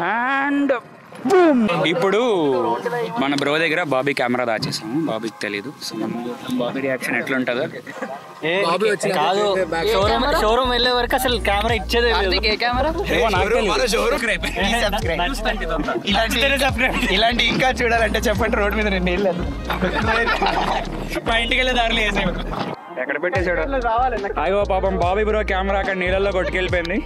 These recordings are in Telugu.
And boom. ఇప్పుడు మన బ్రో దగ్గర బాబీ కెమెరా దాచేసాము, బాబీకి తెలీదు. సో బాబీ రియాక్షన్ ఎట్లుంటుందో కాదు, షోరూమ్ వెళ్ళే వరకు అసలు కెమెరా ఇచ్చేదే ఇలాంటి ఇంకా చూడాలంటే చెప్పండి, రోడ్ మీద 2 ఏళ్ళు మా ఇంటికి వెళ్ళే దారిలో వేసాము. ఎక్కడ పెట్టేసాడు? అయ్యో పాపం బాబీ బ్రో కెమెరా అక్కడ నీళ్ళల్లో కొట్టుకెళ్ళిపోయింది.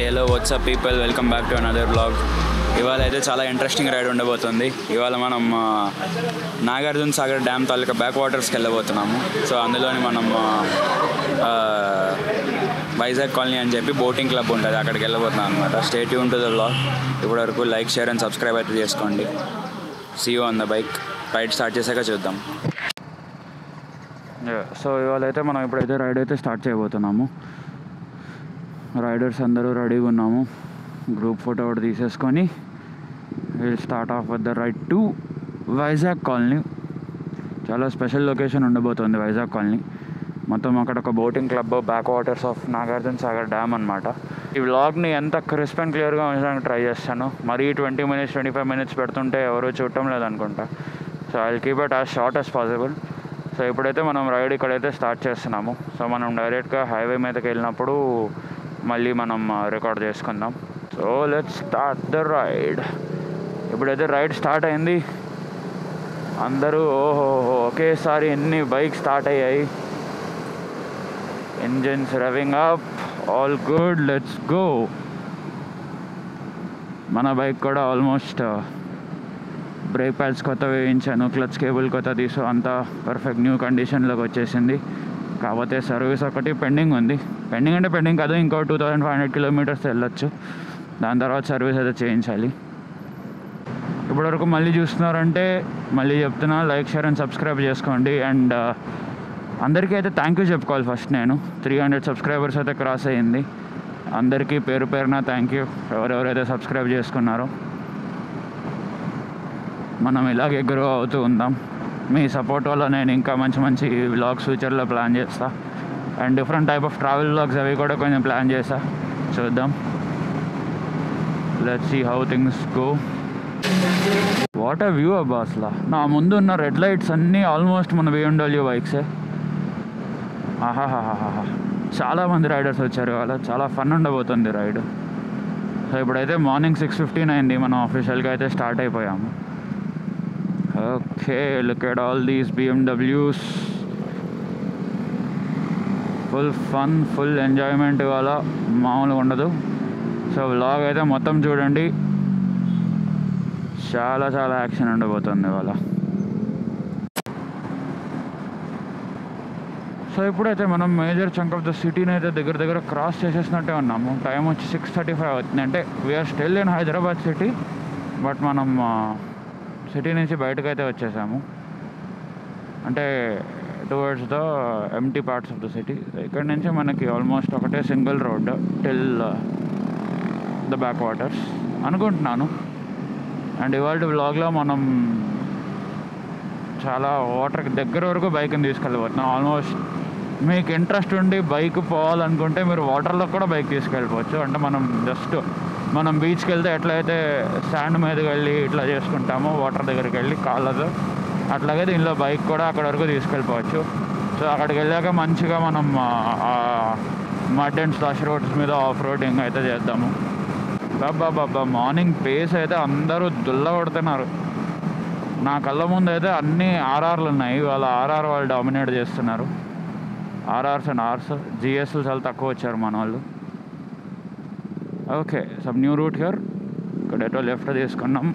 Hello what's up people, welcome back to another blog. ఇవాళ అయితే చాలా ఇంట్రెస్టింగ్ రైడ్ ఉండబోతుంది. ఇవాళ మనం నాగార్జున సాగర్ డ్యామ్ తాలూకా బ్యాక్ వాటర్స్కి వెళ్ళబోతున్నాము. సో అందులోని మనం వైజాగ్ కాలనీ అని చెప్పి బోటింగ్ క్లబ్ ఉంటుంది, అక్కడికి వెళ్ళబోతున్నాం అనమాట. Stay tuned to the blog. ఇప్పటివరకు లైక్, షేర్ అండ్ సబ్స్క్రైబ్ అయితే చేసుకోండి. See you on the bike. Ride start చేశాక చూద్దాం. సో ఇవాళ అయితే మనం ఇప్పుడైతే రైడ్ అయితే స్టార్ట్ చేయబోతున్నాము. రైడర్స్ అందరూ రెడీగా ఉన్నాము. గ్రూప్ ఫోటో ఒకటి తీసేసుకొని will start off with the ride to Vizag colony. చాలా స్పెషల్ లొకేషన్ ఉండబోతుంది వైజాగ్ కాలనీ. మొత్తం అక్కడ ఒక boating club, back waters of Nagarjuna Sagar dam అనమాట. ఈ వ్లాగ్ని ఎంత క్రిస్ప్ అండ్ క్లియర్గా ఉంచడానికి ట్రై చేస్తాను. మరీ 20 minutes 25 minutes పెడుతుంటే ఎవరూ చూడటం లేదనుకుంటా. So I will keep it as short as possible. So ఇప్పుడైతే మనం రైడ్ ఇక్కడైతే స్టార్ట్ చేస్తున్నాము. సో మనం డైరెక్ట్గా హైవే మీదకి వెళ్ళినప్పుడు మళ్ళీ మనం రికార్డ్ చేసుకుందాం. So let's start the ride. ఇప్పుడైతే రైడ్ స్టార్ట్ అయింది. అందరూ ఓహో ఒకేసారి ఎన్ని బైక్ స్టార్ట్ అయ్యాయి. Engines revving up, all good, let's go. మన బైక్ కూడా ఆల్మోస్ట్ బ్రేక్ ప్యాడ్స్ కొత్త వేయించాను, క్లచ్ కేబుల్ కొత్త తీసు, అంతా పర్ఫెక్ట్ న్యూ కండిషన్లోకి వచ్చేసింది. కాకపోతే సర్వీస్ ఒకటి పెండింగ్ ఉంది. పెండింగ్ అంటే పెండింగ్ కాదు, ఇంకో 2500 kilometers వెళ్ళొచ్చు. దాని తర్వాత సర్వీస్ అయితే చేయించాలి. ఇప్పటివరకు మళ్ళీ చూస్తున్నారంటే మళ్ళీ చెప్తున్నా, లైక్, షేర్ అండ్ సబ్స్క్రైబ్ చేసుకోండి. అండ్ అందరికీ అయితే థ్యాంక్ యూ చెప్పుకోవాలి. ఫస్ట్ నేను 300 subscribers అయితే క్రాస్ అయ్యింది. అందరికీ పేరు పేరున థ్యాంక్ యూ, ఎవరెవరైతే సబ్స్క్రైబ్ చేసుకున్నారో. మనం ఇలాగే గ్రో అవుతూ ఉందాం. మీ సపోర్ట్ వల్ల నేను ఇంకా మంచి మంచి వ్లాగ్స్ ఫ్యూచర్లో ప్లాన్ చేస్తా. And different type of travel vlogs అవి కూడా కొంచెం ప్లాన్ చేస్తా. చూద్దాం, let's see how things go. What a view అబ్బా అసలు. నా ముందు ఉన్న రెడ్ లైట్స్ అన్నీ ఆల్మోస్ట్ మన BMW బైక్సే. ఆహాహాహా, చాలామంది రైడర్స్ వచ్చారు ఇవాళ. చాలా ఫన్ ఉండబోతుంది రైడ్. సో ఇప్పుడైతే మార్నింగ్ 6:15 అయింది. మనం అఫీషియల్గా అయితే స్టార్ట్ అయిపోయాము. Okay, look at all these BMWs. Full fun, full enjoyment ఇవాళ మామూలుగా ఉండదు. సో వ్లాగ్ అయితే మొత్తం చూడండి, చాలా చాలా యాక్షన్ ఉండబోతుంది ఇవాళ. సో ఇప్పుడైతే మనం మేజర్ చంక్ ఆఫ్ ద సిటీని అయితే దగ్గర దగ్గర క్రాస్ చేసేసినట్టే ఉన్నాము. టైం వచ్చి 6:35 అవుతుంది. అంటే we are still in Hyderabad city, but మనం సిటీ నుంచి బయటకు అయితే వచ్చేసాము. అంటే towards the empty parts of the city. ఇక్కడ నుంచి మనకి ఆల్మోస్ట్ ఒకటే single road till the back waters అనుకుంటున్నాను. అండ్ ఇవాళ వ్లాగ్లో మనం చాలా వాటర్కి దగ్గర వరకు బైక్ని తీసుకెళ్ళిపోతున్నాం. ఆల్మోస్ట్ మీకు ఇంట్రెస్ట్ ఉండి బైక్ పోవాలనుకుంటే మీరు వాటర్లో కూడా బైక్ తీసుకెళ్ళిపోవచ్చు. అంటే మనం బీచ్కి వెళ్తే ఎట్లయితే శాండ్ మీదకి వెళ్ళి ఇట్లా చేసుకుంటామో వాటర్ దగ్గరికి వెళ్ళి కాళ్ళతో, అట్లాగే దీనిలో బైక్ కూడా అక్కడ వరకు తీసుకెళ్ళిపోవచ్చు. సో అక్కడికి వెళ్ళాక మంచిగా మనం మడ్ అండ్ స్లాష్ రోడ్స్ మీద ఆఫ్ రోడింగ్ అయితే చేద్దాము. బాబా మార్నింగ్ పేస్ అయితే అందరూ దుల్ల కొడుతున్నారు. నా కళ్ళ ముందు అయితే అన్ని RRలు ఉన్నాయి. వాళ్ళ RR వాళ్ళు డామినేట్ చేస్తున్నారు. RRs అండ్ Rs, GSలు చాలా తక్కువ వచ్చారు మన వాళ్ళు. Okay, some new route here. ఇక్కడ ఎటో లెఫ్ట్ తీసుకున్నాం.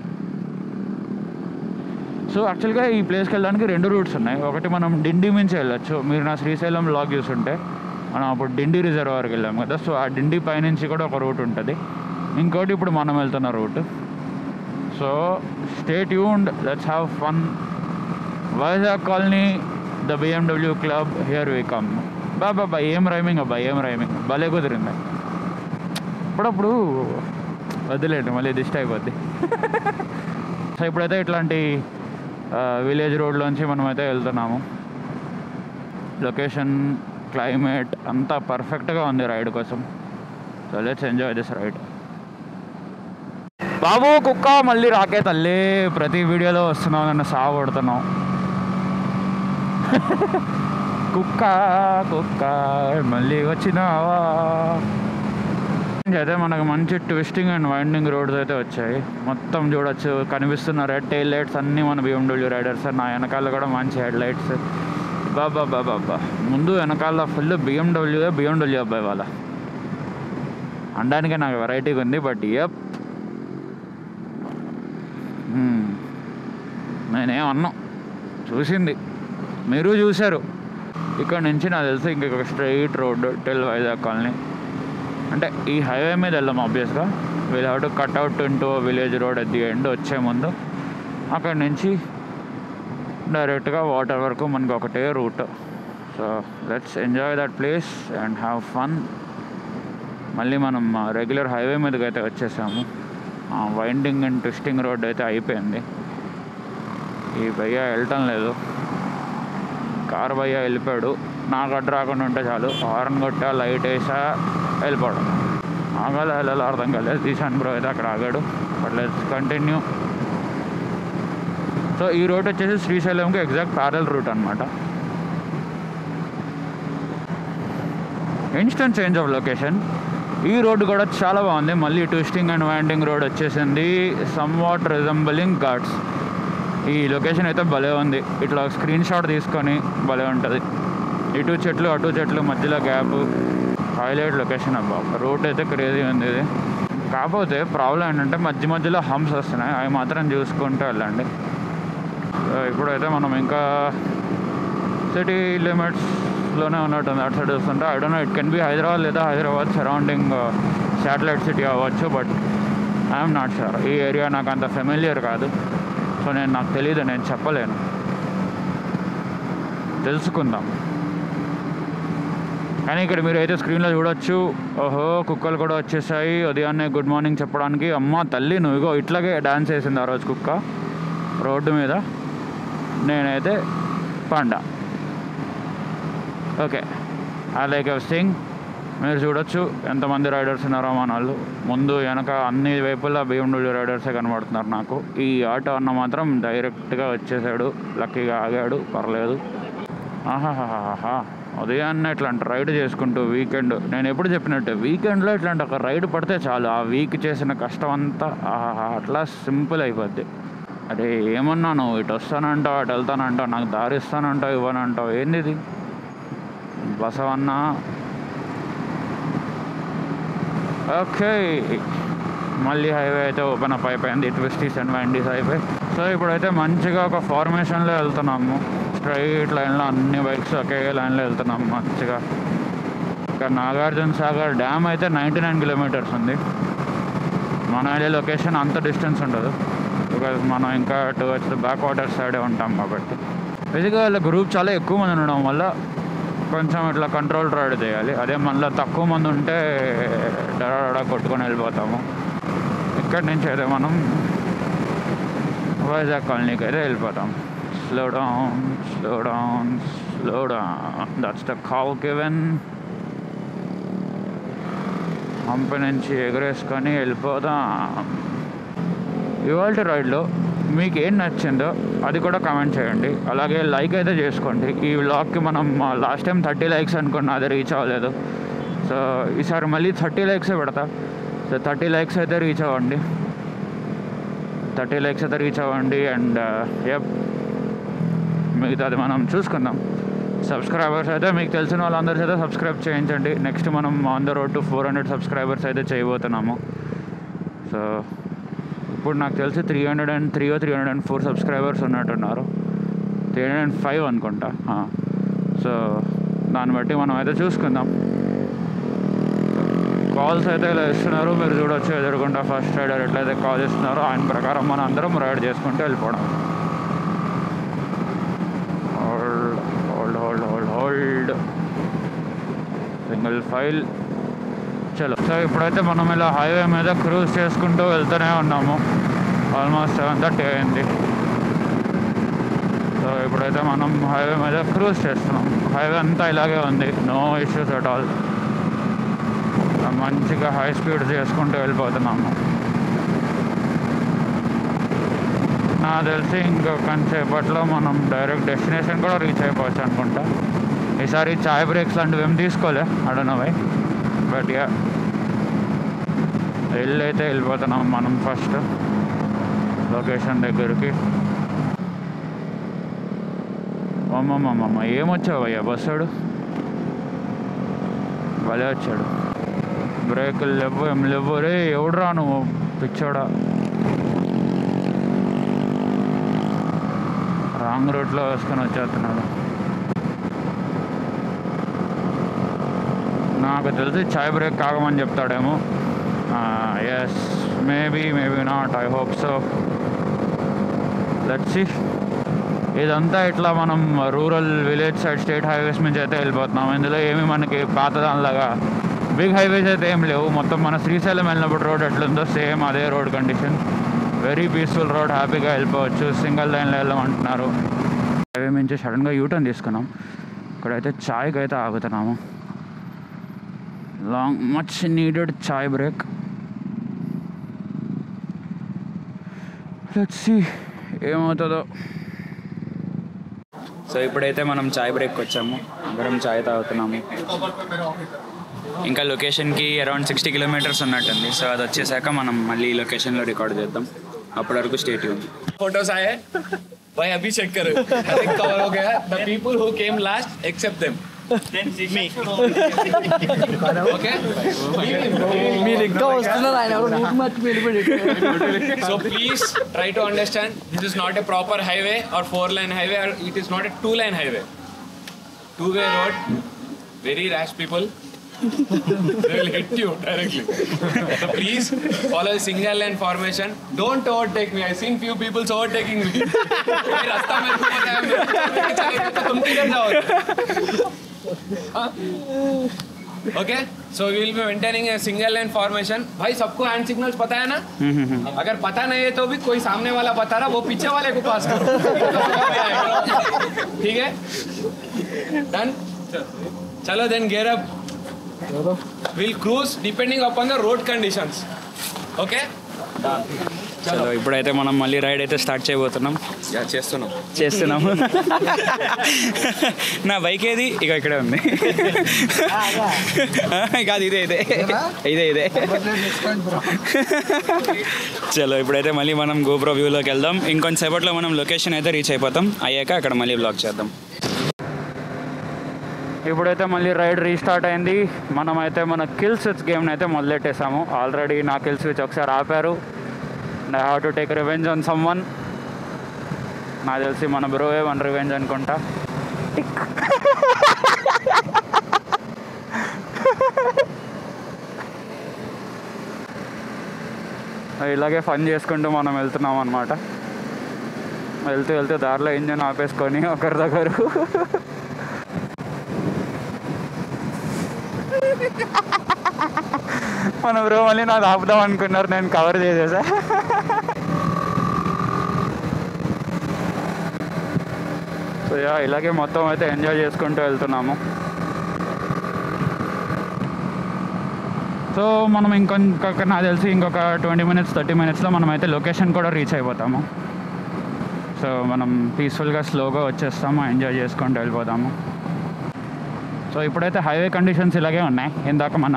సో యాక్చువల్గా ఈ ప్లేస్కి వెళ్ళడానికి 2 రూట్స్ ఉన్నాయి. ఒకటి మనం డిండి నుంచి వెళ్ళొచ్చు. మీరు నా శ్రీశైలం వ్లాగ్ చూస్తుంటే మనం అప్పుడు డిండి రిజర్వాయర్కి వెళ్ళాం కదా. సో ఆ డిండి పైనుంచి కూడా ఒక రూట్ ఉంటుంది. ఇంకోటి ఇప్పుడు మనం వెళ్తున్న route. So stay tuned, let's have fun. Vizag colony, the BMW club, here we come. బాబా ఏం రైమింగ్ అబ్బా, ఏం రైమింగ్, భలే కుదిరింది. అప్పుడప్పుడు వదిలేండి, మళ్ళీ దిష్టి అయిపోద్ది. సో ఇప్పుడైతే ఇట్లాంటి విలేజ్ రోడ్లోంచి మనమైతే వెళ్తున్నాము. లొకేషన్, క్లైమేట్ అంతా పర్ఫెక్ట్గా ఉంది రైడ్ కోసం. So let's enjoy this ride. బాబు కుక్క మళ్ళీ రాకే తల్లి, ప్రతి వీడియోలో వస్తున్నావు, నన్ను సాగొడుతున్నావు. కుక్క కుక్క మళ్ళీ వచ్చినావా. అయితే మనకు మంచి ట్విస్టింగ్ అండ్ వైండింగ్ రోడ్స్ అయితే వచ్చాయి. మొత్తం చూడొచ్చు, కనిపిస్తున్న రెడ్ టైల్ లైట్స్ అన్నీ మన BMW రైడర్స్. నా వెనకాల కూడా మంచి హెడ్ లైట్స్. బాబా ముందు వెనకాల ఫుల్ BMW అబ్బాయి వాళ్ళ అనడానికే నాకు వెరైటీగా ఉంది. బట్ నేనేమన్నా చూసింది మీరు చూశారు. ఇక్కడ నుంచి నాకు తెలిసి ఇంకొక straight road till Vizag colony. అంటే ఈ హైవే మీద వెళ్ళాం ఆబ్వియస్గా. We'll have to cut out into village road at the end. వచ్చే ముందు అక్కడి నుంచి డైరెక్ట్గా వాటర్ వరకు మనకు ఒకటే route. So let's enjoy that place and have fun. మళ్ళీ మనం రెగ్యులర్ హైవే మీదకి అయితే వచ్చేసాము. వైండింగ్ అండ్ ట్విస్టింగ్ రోడ్ అయితే అయిపోయింది. ఈ భయ్య వెళ్ళటం లేదు, కార్ భయ్య వెళ్ళిపోయాడు. నాకు అడ్డు రాకుండా ఉంటే చాలు, హార్న్ కొట్టా, లైట్ వేసా, వెళ్ళిపోవడం. ఆగాలి వెళ్ళాలి అర్థం కాలేదు. తీసాను బ్రో అయితే అక్కడ ఆగాడు. But let's continue. సో ఈ రోడ్ వచ్చేసి శ్రీశైలంకి ఎగ్జాక్ట్ ప్యారల్ రూట్ అనమాట. Instant change of location. ఈ రోడ్డు కూడా చాలా బాగుంది. మళ్ళీ ట్విస్టింగ్ అండ్ వైండింగ్ రోడ్ వచ్చేసింది. Somewhat resembling ghats. ఈ లొకేషన్ అయితే భలే ఉంది. ఇట్లా స్క్రీన్ షాట్ తీసుకొని భలే ఉంటుంది. ఇటు చెట్లు అటు చెట్లు మధ్యలో గ్యాప్. హైలైట్ లొకేషన్ అబ్బా. రోడ్ అయితే క్రేజీ ఉంది ఇది. కాకపోతే ప్రాబ్లం ఏంటంటే మధ్యలో హంప్స్ వస్తున్నాయి, అవి మాత్రం చూసుకుంటూ వెళ్ళండి. ఇప్పుడైతే మనం ఇంకా సిటీ లిమిట్స్లోనే ఉన్నట్టుంది. అటు సైడ్ వస్తుంటే I don't no, it can be Hyderabad లేదా హైదరాబాద్ సరౌండింగ్ శాటిలైట్ సిటీ అవ్వచ్చు. But I'm not sure. ఈ ఏరియా నాకు అంత ఫెమిలియర్ కాదు. సో నాకు తెలీదు, నేను చెప్పలేను. తెలుసుకుందాం. కానీ ఇక్కడ మీరు అయితే స్క్రీన్లో చూడొచ్చు. ఓహో కుక్కలు కూడా వచ్చేసాయి ఉదయాన్నే గుడ్ మార్నింగ్ చెప్పడానికి. అమ్మ తల్లి నువ్వు ఇగో ఇట్లాగే డాన్స్ వేసింది ఆ రోజు కుక్క రోడ్డు మీద. నేనైతే Panda. Okay, I like ever thing. మీరు చూడొచ్చు ఎంతమంది రైడర్స్ ఉన్నారో మన వాళ్ళు. ముందు వెనక అన్ని వైపులా BMW రైడర్సే కనబడుతున్నారు నాకు. ఈ ఆటో అన్న మాత్రం డైరెక్ట్గా వచ్చేసాడు, లక్కీగా ఆగాడు, పర్లేదు. ఆహాహాహా, ఉదయాన్నే ఇట్లాంటి రైడ్ చేసుకుంటూ వీకెండ్, నేను ఎప్పుడు చెప్పినట్టు వీకెండ్లో ఇట్లాంటి ఒక రైడ్ పడితే చాలు, ఆ వీక్ చేసిన కష్టం అంతా ఆహా అట్లా సింపుల్ అయిపోద్ది. అరే ఏమన్నా నువ్వు ఇటు వస్తానంటావు, అటు వెళ్తానంటావు, నాకు దారి ఇస్తానంటావు, ఇవ్వనంటావు, ఏంది ఇది బసవన్నా. ఓకే, మళ్ళీ హైవే అయితే ఓపెన్ అప్ అయిపోయింది, ట్విస్టీస్ అండ్ వైండీస్ అయిపోయి. సో ఇప్పుడైతే మంచిగా ఒక ఫార్మేషన్లో వెళ్తున్నాము. స్ట్రైట్ లైన్లో అన్ని బైక్స్ ఒకే లైన్లో వెళ్తున్నాము మంచిగా. ఇక్కడ నాగార్జున సాగర్ డ్యామ్ అయితే 99 కిలోమీటర్స్ ఉంది. మన వెళ్ళే లొకేషన్ అంత డిస్టెన్స్ ఉండదు, బికాజ్ మనం ఇంకా టువర్డ్స్ బ్యాక్ వాటర్ సైడే ఉంటాం కాబట్టి. బేసిక్గా వాళ్ళ గ్రూప్ చాలా ఎక్కువ మంది ఉండడం వల్ల కొంచెం ఇట్లా కంట్రోల్ రైడ్ చేయాలి. అదే మనలో తక్కువ మంది ఉంటే డడా కొట్టుకొని వెళ్ళిపోతాము. ఇక్కడి నుంచి అయితే మనం వైజాగ్ కాలనీకి అయితే వెళ్ళిపోతాం. Slow down slow down slow down, that's the call given. Hampi నుంచి ఎగరేసుకొని వెళ్ళిపోదాం. ఇవాళ రైడ్లో మీకు ఏం నచ్చిందో అది కూడా కామెంట్ చేయండి. అలాగే లైక్ అయితే చేసుకోండి. ఈ వ్లాగ్కి మనం లాస్ట్ టైం 30 లైక్స్ అనుకున్నా, అది రీచ్ అవ్వలేదు. సో ఈసారి మళ్ళీ 30 లైక్సే పెడతా. సో 30 లైక్స్ అయితే రీచ్ అవ్వండి, 30 లైక్స్ అయితే రీచ్ అవ్వండి. అండ్ మిగతాది మనం చూసుకుందాం. సబ్స్క్రైబర్స్ అయితే మీకు తెలిసిన వాళ్ళందరి చేత సబ్స్క్రైబ్ చేయించండి. నెక్స్ట్ మనం on the road to 400 subscribers అయితే చేయబోతున్నాము. సో ఇప్పుడు నాకు తెలిసి 303 or 304 సబ్స్క్రైబర్స్ ఉన్నట్టున్నారు, 305 అనుకుంటా. సో దాన్ని బట్టి మనం అయితే చూసుకుందాం. కాల్స్ అయితే ఇలా ఇస్తున్నారు, మీరు చూడొచ్చు ఎదురుకుండా ఫస్ట్ రైడర్ ఎట్లయితే కాల్ ఇస్తున్నారో ఆయన ప్రకారం మనం అందరం రైడ్ చేసుకుంటూ వెళ్ళిపోవడం. హోల్డ్ సింగిల్ ఫైల్ చలో. సో ఇప్పుడైతే మనం ఇలా హైవే మీద క్రూజ్ చేసుకుంటూ వెళ్తూనే ఉన్నాము. ఆల్మోస్ట్ 7:30 అయింది. సో ఇప్పుడైతే ఇప్పుడైతే మనం హైవే మీద క్రూజ్ చేస్తున్నాం. హైవే అంతా ఇలాగే ఉంది, నో ఇష్యూస్ అట్ ఆల్. మంచిగా హై స్పీడ్ చేసుకుంటూ వెళ్ళిపోతున్నాము. నాకు తెలిసి ఇంకా కొంచెంసేపట్లో మనం డైరెక్ట్ డెస్టినేషన్ కూడా రీచ్ అయిపోవచ్చు అనుకుంటా. ఈసారి చాయ్ బ్రేక్స్ లాంటివి ఏం తీసుకోలే, అడనవై. బట్ యా, అయితే వెళ్ళిపోతున్నాం మనం ఫస్ట్ లొకేషన్ దగ్గరికి. అమ్మమ్మమ్మ ఏమొచ్చావు అయ్యా బస్సుడు, భలే వచ్చాడు. బ్రేకులు లేవు, ఏం లేవు. రే ఎవడురా నువ్వు పిచ్చోడా, రాంగ్ రూట్లో వేసుకొని వచ్చేస్తున్నాడు. నాకు తెలిసి చాయ్ బ్రేక్ కాగమని చెప్తాడేమో. Yes, maybe not, I hope so. Let's see. ఇదంతా ఇట్లా మనం rural village side state highways నుంచి అయితే వెళ్ళిపోతున్నాం. ఇందులో ఏమి మనకి పాతదానిలాగా బిగ్ హైవేస్ అయితే ఏం లేవు. మొత్తం మన శ్రీశైలం వెళ్ళినప్పుడు రోడ్ ఎట్లుందో సేమ్ అదే road condition. Very peaceful road, హ్యాపీగా వెళ్ళిపోవచ్చు. సింగిల్ లైన్లో వెళ్ళమంటున్నారు. హైవే నుంచి సడన్గా యూటర్న్ తీసుకున్నాం. ఇక్కడైతే చాయ్కి అయితే ఆగుతున్నాము. Long much needed chai break. Let's see ఏమవుతుందో. సో ఇప్పుడైతే మనం చాయ్ బ్రేక్ వచ్చాము, అందరం చాయ్ తాగుతున్నాము. ఇంకా లొకేషన్కి అరౌండ్ 60 కిలోమీటర్స్ ఉన్నట్టుంది. సో అది వచ్చేసాక మనం మళ్ళీ లొకేషన్లో రికార్డ్ చేద్దాం. అప్పటి వరకు స్టే ట్యూన్. फोटोस आए भाई, अभी चेक करो. कवर हो गया. The people who came last accept them. Me. Okay. మీరు ఇంకా వస్తున్నారు, ఆయన రూట్ మార్చి వెళ్ళిపోయి. So please try to understand, this is not a proper highway or 4-lane highway, or it is not a 2-lane highway. 2-way road. Very rash people. They will hit you directly. So please follow the single lane formation. Don't overtake me. I seen few people overtaking me. ये रास्ता मेरे को पता है, मेरे चलेगा तो तुम किधर जाओगे? Okay, so we will be maintaining a single line formation. भाई सबको हैंड सिग्नल्स पता है ना? अगर पता नहीं है तो भी कोई सामने वाला बता रहा, वो पीछे वाले को पास करो. ठीक है, डन. चलो then gear up. We'll cruise depending upon the road conditions. Okay? చలో ఇప్పుడైతే మనం మళ్ళీ రైడ్ అయితే స్టార్ట్ చేయబోతున్నాం. చేస్తున్నాము. నా బైక్ ఏది? ఇక ఇక్కడే ఉంది. కాదు, ఇదే. చలో ఇప్పుడైతే మళ్ళీ మనం గోప్రో వ్యూలోకి వెళ్దాం. ఇంకొంచెంసేపట్లో మనం లొకేషన్ అయితే రీచ్ అయిపోతాం. అయ్యాక అక్కడ మళ్ళీ బ్లాగ్ చేద్దాం. ఇప్పుడైతే మళ్ళీ రైడ్ రీస్టార్ట్ అయింది. మనమైతే మన కిల్ స్విచ్ గేమ్ని అయితే మొదలెట్టేసాము. ఆల్రెడీ నా కిల్ స్విచ్ ఒకసారి ఆపారు. I have to take revenge on someone. నాకు తెలిసి మన బ్రోవే వన్ రివెంజ్ అనుకుంటా. ఇలాగే ఫన్ చేసుకుంటూ మనం వెళ్తున్నాం అన్నమాట. వెళ్తూ దారిలో ఇంజన్ ఆపేసుకొని ఒకరి దగ్గర మన బ్రో మళ్ళీ నాకు ఆపుదాం అనుకున్నారు, నేను కవర్ చేసేసా. సో ఇలాగే మొత్తం అయితే ఎంజాయ్ చేసుకుంటూ వెళ్తున్నాము. సో మనం ఇంకొక నాకు తెలిసి ఇంకొక 20 minutes 30 minutesలో మనం అయితే లొకేషన్ కూడా రీచ్ అయిపోతాము. సో మనం పీస్ఫుల్గా స్లోగా వచ్చేస్తాము, ఎంజాయ్ చేసుకుంటూ వెళ్ళిపోతాము. సో ఇప్పుడైతే హైవే కండిషన్స్ ఇలాగే ఉన్నాయి. ఇందాక మన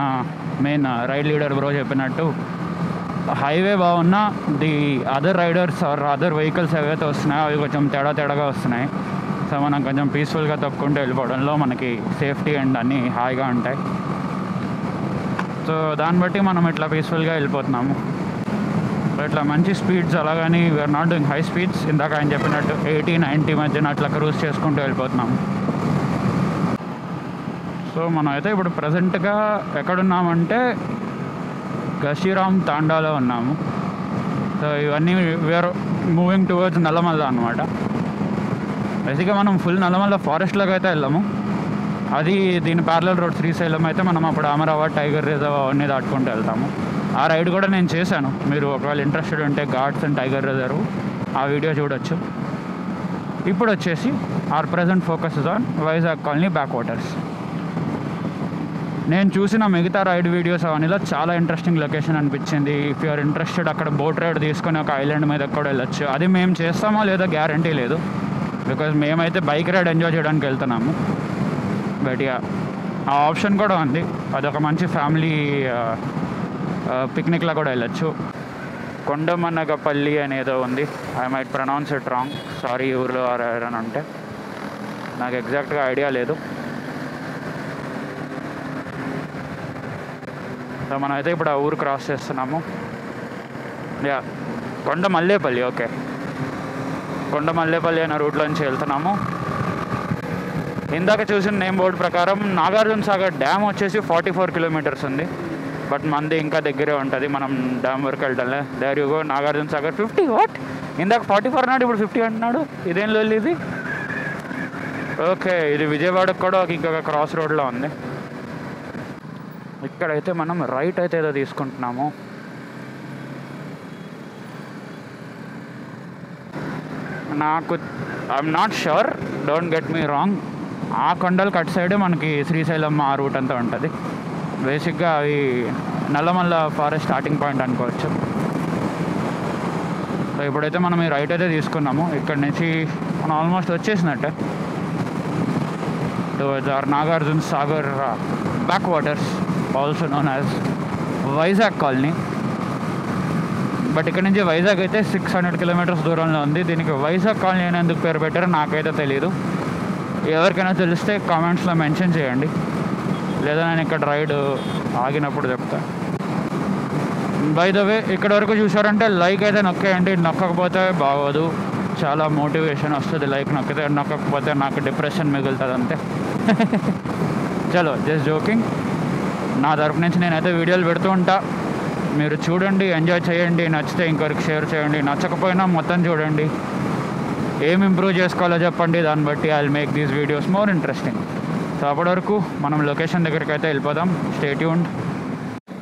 మెయిన్ రైడ్ లీడర్ బ్రో చెప్పినట్టు హైవే బాగున్నా the other riders or other vehicles ఏవైతే వస్తున్నాయో అవి కొంచెం తేడాగా వస్తున్నాయి. సో మనం కొంచెం పీస్ఫుల్గా తప్పుకుంటూ వెళ్ళిపోవడంలో మనకి సేఫ్టీ అండ్ అన్నీ హాయిగా ఉంటాయి. సో దాన్ని బట్టి మనం ఇట్లా పీస్ఫుల్గా వెళ్ళిపోతున్నాము. ఇట్లా మంచి స్పీడ్స్ అలాగని we are not doing high speeds. ఇందాక ఆయన చెప్పినట్టు 80-90 మధ్యన అట్లా క్రూజ్ చేసుకుంటూ వెళ్ళిపోతున్నాము. సో మనం అయితే ఇప్పుడు ప్రజెంట్గా ఎక్కడున్నామంటే గషిరామ్ తాండాలో ఉన్నాము. సో ఇవన్నీ వీఆర్ మూవింగ్ టువర్డ్స్ నల్లమల్ల అనమాట. బేసిక్గా మనం ఫుల్ నల్లమల్ల ఫారెస్ట్లోకి అయితే వెళ్ళాము. అది దీని ప్యారలల్ రోడ్ శ్రీశైలం అయితే మనం అప్పుడు అమరావతి టైగర్ రిజర్వ్ అవన్నీ దాటుకుంటూ వెళ్తాము. ఆ రైడ్ కూడా నేను చేశాను. మీరు ఒకవేళ ఇంట్రెస్టెడ్ ఉంటే ఘాట్స్ అండ్ టైగర్ రిజర్వ్ ఆ వీడియో చూడొచ్చు. ఇప్పుడు వచ్చేసి our present focus is on Vizag colony backwaters. నేను చూసిన మిగతా రైడ్ వీడియోస్ అవన్నీలో చాలా ఇంట్రెస్టింగ్ లొకేషన్ అనిపించింది. ఇఫ్ యూఆర్ ఇంట్రెస్టెడ్ అక్కడ బోట్ రైడ్ తీసుకొని ఒక ఐలాండ్ మీద కూడా వెళ్ళొచ్చు. అది మేము చేస్తామో లేదో గ్యారంటీ లేదు, బికాజ్ మేమైతే బైక్ రైడ్ ఎంజాయ్ చేయడానికి వెళ్తున్నాము. బట్ ఆ ఆప్షన్ కూడా ఉంది. అదొక మంచి ఫ్యామిలీ పిక్నిక్లా కూడా వెళ్ళొచ్చు. కొండమన్నగపల్లి అనేదో ఉంది. I might pronounce it wrong, sorry ఊర్లో ఎవరైనా అంటే, నాకు ఎగ్జాక్ట్గా ఐడియా లేదు. సో మనమైతే ఇప్పుడు ఆ ఊరు క్రాస్ చేస్తున్నాము. యా, కొండమల్లేపల్లి. ఓకే, కొండమల్లేపల్లి అనే రూట్లోంచి వెళ్తున్నాము. ఇందాక చూసిన నేమ్ బోర్డు ప్రకారం నాగార్జున సాగర్ డ్యామ్ వచ్చేసి 44 కిలోమీటర్స్ ఉంది. బట్ మంది ఇంకా దగ్గరే ఉంటుంది, మనం డ్యామ్ వరకు వెళ్ళటంలే. There you go, Nagarjuna Sagar 50. What, ఇందాక 44 అన్నాడు, ఇప్పుడు 50 అంటున్నాడు. ఇదేం లేదు ఇది. ఓకే, ఇది విజయవాడకు కూడా ఇంకొక క్రాస్ రోడ్లో ఉంది. ఇక్కడైతే మనం రైట్ అయితే ఏదో తీసుకుంటున్నాము. నాకు I'm not sure, don't get me wrong. ఆ కొండలు కట్ సైడే మనకి శ్రీశైలం ఆ రూట్ అంతా ఉంటుంది. బేసిక్గా అవి నల్లమల్ల ఫారెస్ట్ స్టార్టింగ్ పాయింట్ అనుకోవచ్చు. సో ఇప్పుడైతే మనం ఈ రైట్ అయితే తీసుకున్నాము. ఇక్కడ నుంచి మనం ఆల్మోస్ట్ వచ్చేసినట్టే towards or Nagarjuna Sagar backwaters, also known as Vizag colony. But ఇక్కడ నుంచి వైజాగ్ అయితే 600 కిలోమీటర్స్ దూరంలో ఉంది. దీనికి వైజాగ్ కాలనీ అని ఎందుకు పేరు పెట్టారో నాకైతే తెలియదు. ఎవరికైనా తెలిస్తే కామెంట్స్లో మెన్షన్ చేయండి, లేదా నేను ఇక్కడ రైడ్ ఆగినప్పుడు చెప్తా. బై ద వే, ఇక్కడ వరకు చూసారంటే లైక్ అయితే నొక్కేయండి. నొక్కకపోతే బాగోదు, చాలా మోటివేషన్ వస్తుంది లైక్ నొక్కితే. నొక్కకపోతే నాకు డిప్రెషన్ మిగులుతుంది అంతే. చలో, జస్ట్ జోకింగ్. నా తరపు నుంచి నేనైతే వీడియోలు పెడుతూ ఉంటా, మీరు చూడండి, ఎంజాయ్ చేయండి. నచ్చితే ఇంకొకరికి షేర్ చేయండి, నచ్చకపోయినా మొత్తం చూడండి. ఏం ఇంప్రూవ్ చేసుకోవాలో చెప్పండి, దాన్ని బట్టి I will make these videos more interesting. So అప్పటి వరకు మనం లొకేషన్ దగ్గరికి అయితే వెళ్ళిపోదాం. Stay tuned.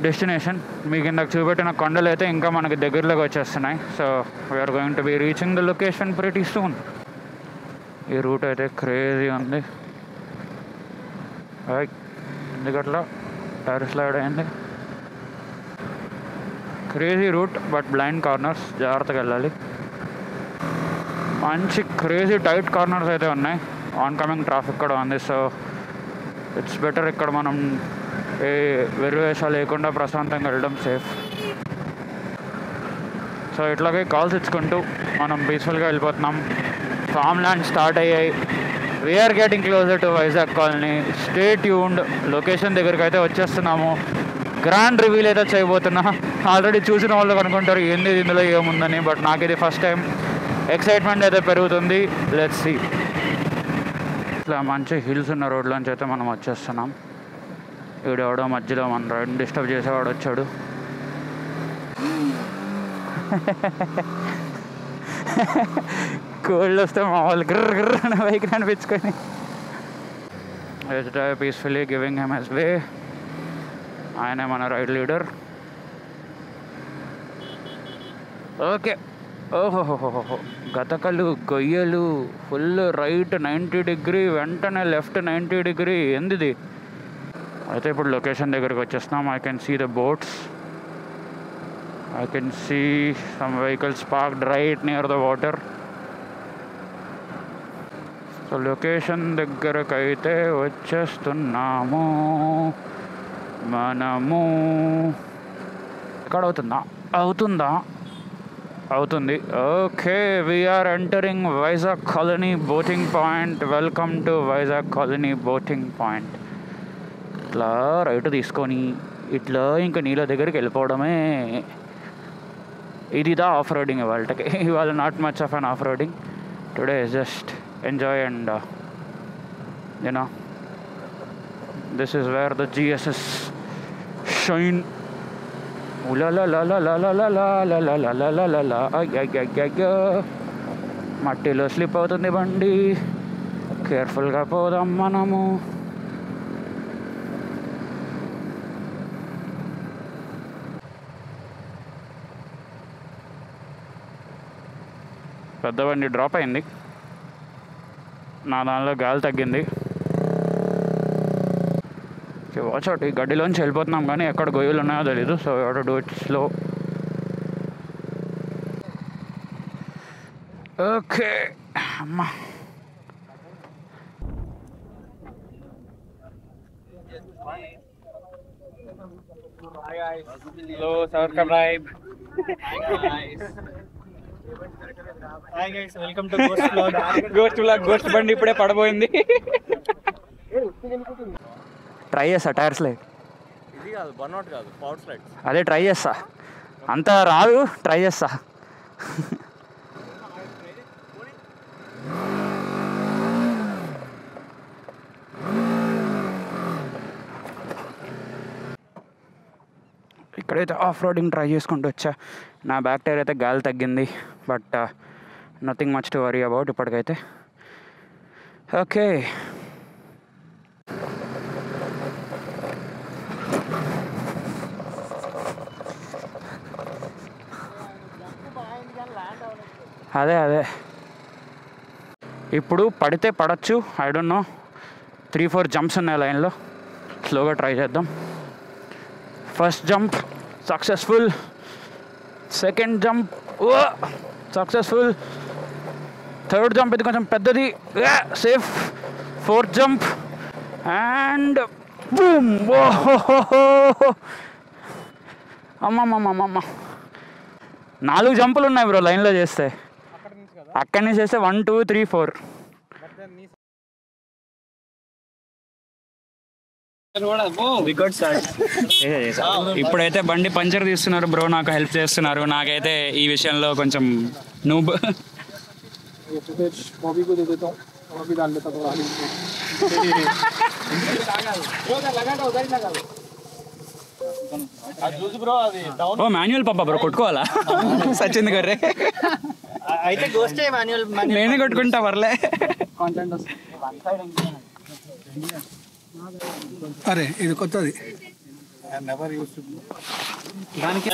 డెస్టినేషన్ మీకు ఇందాక చూపెట్టిన కొండలు అయితే ఇంకా మనకి దగ్గరలోకి వచ్చేస్తున్నాయి. So we are going to be reaching the location pretty soon. ఈ రూట్ అయితే క్రేజీ ఉంది. ఎందుకట్లా టైర్ స్లైడ్ అయింది. Crazy route, but blind corners, జాగ్రత్తగా వెళ్ళాలి. మంచి క్రేజీ టైట్ కార్నర్స్ అయితే ఉన్నాయి. ఆన్ కమింగ్ ట్రాఫిక్ కూడా ఉంది. సో ఇట్స్ బెటర్ ఇక్కడ మనం ఏ వెర్రివేషాలు లేకుండా ప్రశాంతంగా వెళ్ళడం సేఫ్. సో ఇట్లాగే కాల్స్ ఇచ్చుకుంటూ మనం పీస్ఫుల్గా వెళ్ళిపోతున్నాం. ఫామ్ ల్యాండ్ స్టార్ట్ అయ్యాయి. We are getting closer to Vizag colony. Stay tuned. Location దగ్గరికి అయితే వచ్చేస్తున్నాము. గ్రాండ్ రివీల్ అయితే చేయబోతున్నా. ఆల్రెడీ చూసిన వాళ్ళు అనుకుంటారు ఏంది ఇందులో ఏముందని, బట్ నాకు ఇది ఫస్ట్ టైం. ఎక్సైట్మెంట్ అయితే పెరుగుతుంది. Let's see. ఇట్లా మంచి హిల్స్ ఉన్న రోడ్లోంచి అయితే మనం వచ్చేస్తున్నాం. వీడెవడో మధ్యలో మన రైడ్ డిస్టర్బ్ చేసేవాడు వచ్చాడు. కోల్డ్ వస్తే మా వాళ్ళు గ్రర్ గ్రర్ అని బైక్ అనిపించుకొని peacefully giving him his way. ఆయనే మన రైడ్ లీడర్. ఓకే. ఓహోహోహో, గతకలు గొయ్యలు, ఫుల్ రైట్ 90 డిగ్రీ, వెంటనే లెఫ్ట్ 90 డిగ్రీ. ఏందిది? అయితే ఇప్పుడు లొకేషన్ దగ్గరికి వచ్చేస్తున్నాం. I can see the boats. I can see some vehicles parked right near the water. So location దగ్గరకు అయితే వచ్చేస్తున్నాము మనము. ఎక్కడ అవుతుందా? అవుతుంది. Okay, we're entering Vizag colony boating point. Welcome to Vizag colony boating point. ఇట్లా రైట్ తీసుకొని ఇట్లా ఇంకా నీళ్ళ దగ్గరికి వెళ్ళిపోవడమే. ఇదిదా ఆఫ్ రోడింగ్ ఇవాళకి. ఇవాళ not much of an off roading. Today is just enjoy and you know this is where the GSS shine. మట్టిలో స్లిప్ అవుతుంది బండి, కేర్ఫుల్గా పోదాం మనము. పెద్ద బండి డ్రాప్ అయింది. నా దానిలో గాలి తగ్గింది. వాచ్ అవుట్, ఈ గడ్డిలోంచి వెళ్ళిపోతున్నాం కానీ ఎక్కడ గొయ్యలు ఉన్నాయో తెలీదు. So you have to do it slow. Okay అమ్మా. హలో సవర్కర్ రైబ్. Welcome to ghost vlog. Ghost బండి ఇప్పుడే పడబోయింది. ట్రై చేస్తా టైర్స్లే. ఇది కాదు, బర్న్అవుట్ కాదు, పవర్ స్లైడ్. అదే ట్రై చేస్తా, అంత రాదు, ట్రై చేస్తా. ఇక్కడైతే ఆఫ్ రోడింగ్ ట్రై చేసుకుంటూ వచ్చా. నా బ్యాక్ టైర్ అయితే గాలి తగ్గింది, but nothing much to worry about ఇప్పటికైతే. ఓకే, అదే ఇప్పుడు పడితే పడచ్చు. ఐ డోంట్ నో, 3-4 జంప్స్ ఉన్నాయి లైన్లో. స్లోగా ట్రై చేద్దాం. First jump successful, second jump successful, third jump ఇది కొంచెం పెద్దది, safe. Fourth jump and boom. అమ్మమ్మమ్మమ్మ, 4 జంపులు ఉన్నాయి బ్రో లైన్లో చేస్తే. అక్కడి నుంచి చేస్తే 1 2 3 4. ఇప్పుడైతే బండి పంచర్ తీస్తున్నారు బ్రో, నాకు హెల్ప్ చేస్తున్నారు. నాకైతే ఈ విషయంలో కొంచెం నూబ్. ఓ మాన్యువల్ పంపా బ్రో, కొట్టుకోవాలా? సచింద్ గారే అయితే గోస్టే మాన్యువల్. నేనే కొట్టుకుంటా వర్లే. అరే ఇది కొత్తది. దానికి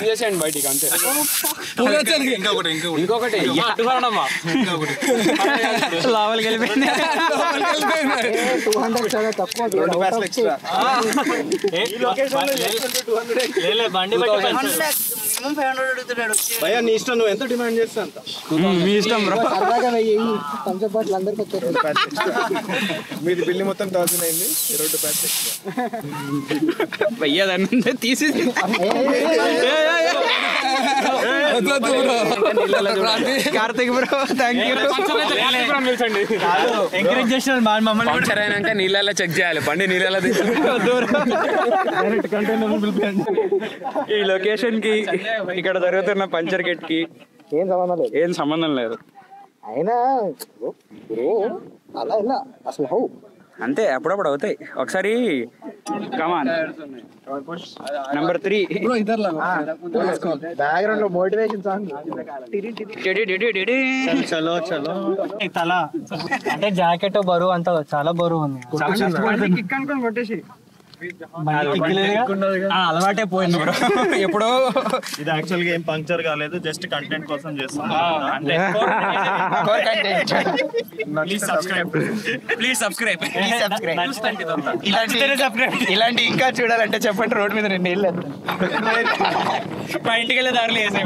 చేసేయండి బయటికి అంతే. ఇంకొకటి లోపలికి వెళ్ళిపోయింది. బండి భయ్యా నీ ఇష్టం, నువ్వు ఎంత డిమాండ్ చేస్తే అంత. మీ ఇష్టం బ్రో. మీది బిల్లు మొత్తం 1000 అయింది, 2 ప్యాక్స్ ఎక్స్ట్రా. భయ్యా దాన్ని తీసి Karthik bro thank you. Encourage చేసిన మమ్మల్ని పంచర్ అయినాక నీళ్ళలో చెక్ చేయాలి, బండి నీళ్ళలో ఈ లొకేషన్ కి ఇక్కడ జరుగుతున్న పంచర్ కిట్ కి ఏం సంబంధం లేదు. అయినా అలా ఇలా అసలు హౌ అంతే, అప్పుడప్పుడు అవుతాయి. ఒకసారి కమాన్ నంబర్ 3 బ్యాక్గ్రౌండ్ లో మోటివేషన్ సాంగ్. చలో చలో. తల అంటే జాకెట్ బరువు అంతా చాలా బరువు ఉంది. అలవాటే పోయింది బ్రో. ఎప్పుడో ఇది యాక్చువల్ గా ఏం పంక్చర్ కాలేదు, జస్ట్ కంటెంట్ కోసం చేస్తాం. Please subscribe. ఇలాంటి ఇంకా చూడాలంటే చెప్పండి, రోడ్ మీద 2 ఏళ్ళు మా ఇంటికి వెళ్ళే దారిలో వేసాయి.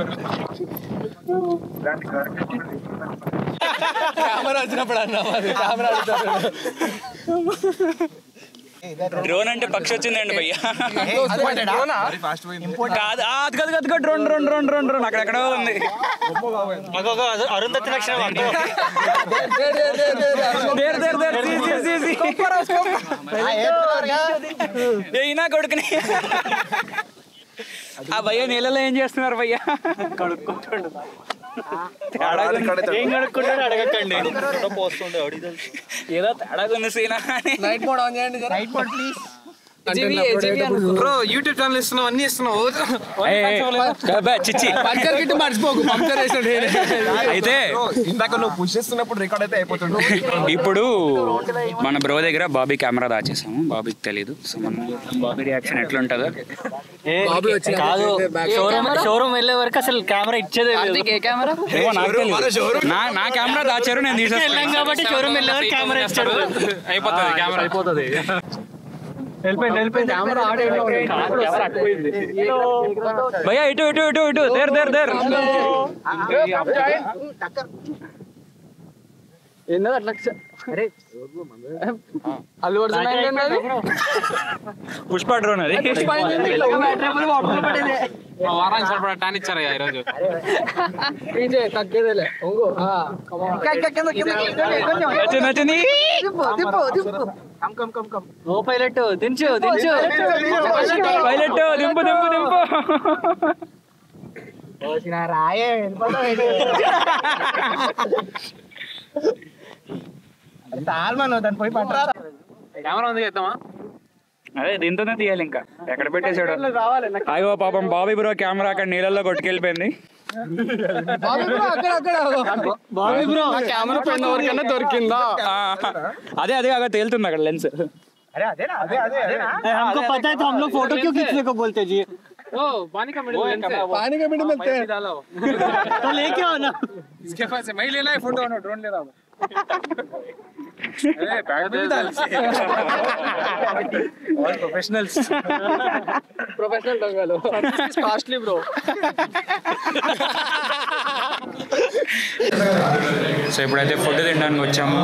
కెమెరా వచ్చినప్పుడు అన్నా కెమెరా డ్రోన్ అంటే పక్షి వచ్చిందండి భయ్యా. కాదు అది కాదు కాదు drone drone drone drone drone అక్కడెక్కడో ఉంది. అరుంధతి లక్షణం. అయినా కొడుకుని ఆ భయ్య నీళ్ళలో ఏం చేస్తున్నారు భయ్యా? ఏం కడుక్కుంటాడు అడగకండి. ఏదో తేడా ఉంది సీనా. నైట్ మోడ్ ఆన్ చేయండి. Night mode please. Bro YouTube channel ఇస్తున్నావు అన్ని ఇస్తున్నావు చిచ్చి పంచర్ గిట్టు మర్చిపోకు పంచర్ అయితే ఇందాక నువ్వు పుష్ చేస్తున్నప్పుడు రికార్డ్ అయితే అయిపోతుంది. ఇప్పుడు మన బ్రో దగ్గర బాబీ కెమెరా దాచేసాము. బాబీకి తెలీదు. సో మన బాబీ రియాక్షన్ ఎట్లుంటుందో కాదు. షోరూమ్ వెళ్ళే వరకు అసలు కెమెరా ఇచ్చేదే లేదు. ఏమో నాకు తెలీదు. నా కెమెరా దాచారు, నేను వెళ్ళాం కాబట్టి షోరూమ్ వెళ్ళే వరకు కెమెరా ఇచ్చాడు. అయిపోతుంది కెమెరా అయిపోతుంది. భయ్యా ఇటు ఇటు ఇటు ఇటు there there there Allu Arjun Pushpa drone అది. వారానికి సరిపడా టాన్ ఇచ్చారు ఈరోజు. తగ్గేదేలే నచ్చింది. ఓ పైలట్ దించు దించు. పైలట్ దింపు దింపు దింపు. రాయే దాన్ని పోయి పట్టరా. కెమెరా ఉంది చేద్దామా? అదే దీంతోనే తీయాలి. ఇంకా ఎక్కడ పెట్టేసాడు? అయ్యో పాపం బాబీ బ్రో కెమెరా అక్కడ నీళ్ళల్లో కొట్టుకెళ్ళిపోయింది. కెమెరా పోయిన వరకన్నా దొరికిందా? అదే అదే అక్కడ తేలుతుంది అక్కడ లెన్స్. हमको पता है तो हम लोग फोटो क्यों खींचने को बोलते जी? पानी का मीटर मिलते हैं तो लेके आओ ना. इसके पास मैं ले रहा है फोटो, ड्रोन ले रहा हूँ. ప్రొఫెషనల్ దొంగలు కాస్ట్లీ బ్రో. సో ఇప్పుడైతే ఫుడ్ తినడానికి వచ్చాము.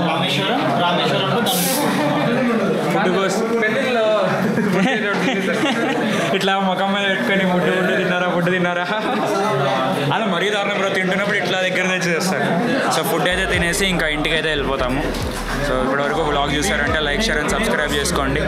ఇట్లా ముఖం మీద పెట్టుకొని ఫుడ్ తిన్నారా అలా మరీ దారుణం బ్రో. తింటున్నప్పుడు ఇట్లా దగ్గర తెచ్చి చేస్తారు. సో ఫుడ్ అయితే తినేసి ఇంకా ఇంటికి అయితే వెళ్ళిపోతాము. సో ఇప్పటివరకు వ్లాగ్ చూసారంటే లైక్ షేర్ అండ్ సబ్స్క్రైబ్ చేసుకోండి.